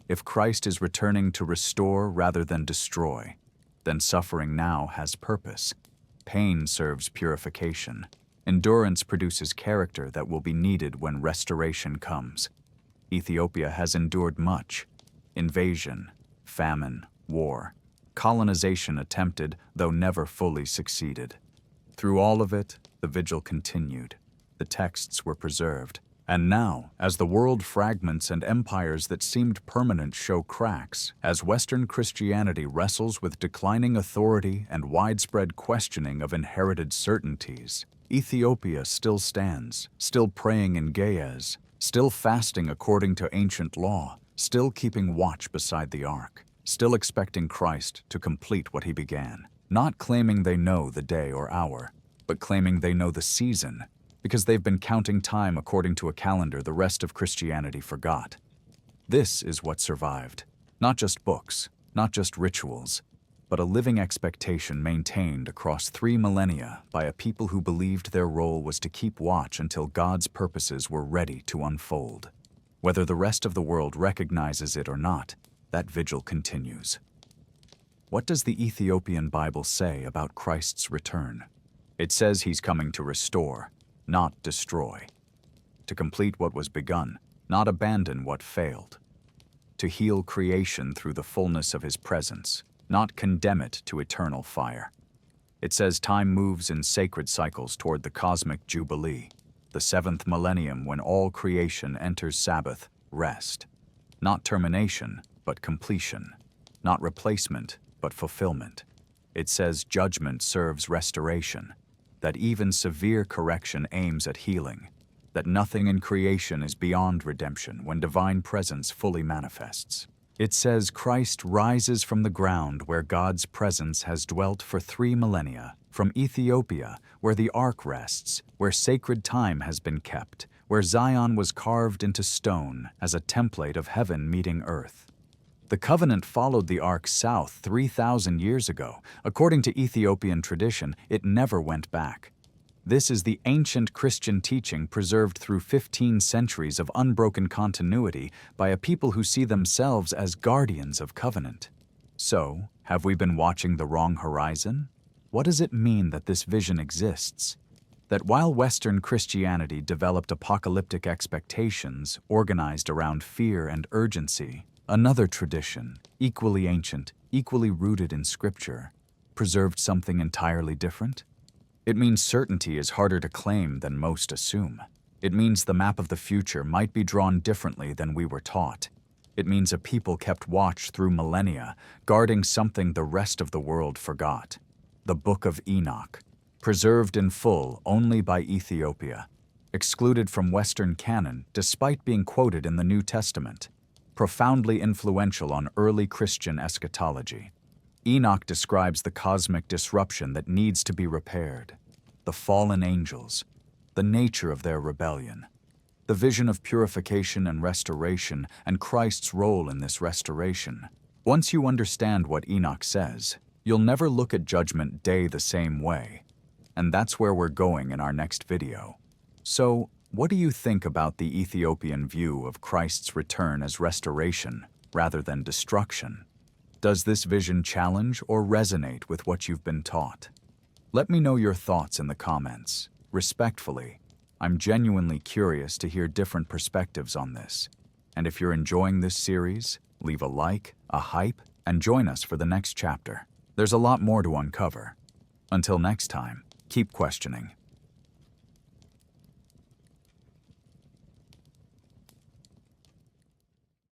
If Christ is returning to restore rather than destroy, then suffering now has purpose. Pain serves purification. Endurance produces character that will be needed when restoration comes. Ethiopia has endured much: invasion, famine, war, colonization attempted, though never fully succeeded. Through all of it, the vigil continued. The texts were preserved. And now, as the world fragments and empires that seemed permanent show cracks, as Western Christianity wrestles with declining authority and widespread questioning of inherited certainties, Ethiopia still stands, still praying in Ge'ez, still fasting according to ancient law, still keeping watch beside the ark, still expecting Christ to complete what he began, not claiming they know the day or hour, but claiming they know the season, because they've been counting time according to a calendar the rest of Christianity forgot. This is what survived. Not just books, not just rituals, but a living expectation maintained across 3 millennia by a people who believed their role was to keep watch until God's purposes were ready to unfold. Whether the rest of the world recognizes it or not, that vigil continues. What does the Ethiopian Bible say about Christ's return? It says he's coming to restore, not destroy. To complete what was begun, not abandon what failed. To heal creation through the fullness of his presence, not condemn it to eternal fire. It says time moves in sacred cycles toward the cosmic jubilee, the 7th millennium when all creation enters Sabbath, rest. Not termination, but completion. Not replacement, but fulfillment. It says judgment serves restoration, that even severe correction aims at healing, that nothing in creation is beyond redemption when divine presence fully manifests. It says Christ rises from the ground where God's presence has dwelt for 3 millennia, from Ethiopia, where the ark rests, where sacred time has been kept, where Zion was carved into stone as a template of heaven meeting earth. The covenant followed the ark south 3,000 years ago. According to Ethiopian tradition, it never went back. This is the ancient Christian teaching preserved through 15 centuries of unbroken continuity by a people who see themselves as guardians of covenant. So, have we been watching the wrong horizon? What does it mean that this vision exists? That while Western Christianity developed apocalyptic expectations organized around fear and urgency, another tradition, equally ancient, equally rooted in Scripture, preserved something entirely different? It means certainty is harder to claim than most assume. It means the map of the future might be drawn differently than we were taught. It means a people kept watch through millennia, guarding something the rest of the world forgot. The Book of Enoch, preserved in full only by Ethiopia, excluded from Western canon despite being quoted in the New Testament, profoundly influential on early Christian eschatology. Enoch describes the cosmic disruption that needs to be repaired, the fallen angels, the nature of their rebellion, the vision of purification and restoration, and Christ's role in this restoration. Once you understand what Enoch says, you'll never look at Judgment Day the same way. And that's where we're going in our next video. So, what do you think about the Ethiopian view of Christ's return as restoration rather than destruction? Does this vision challenge or resonate with what you've been taught? Let me know your thoughts in the comments. Respectfully, I'm genuinely curious to hear different perspectives on this. And if you're enjoying this series, leave a like, a hype, and join us for the next chapter. There's a lot more to uncover. Until next time, keep questioning.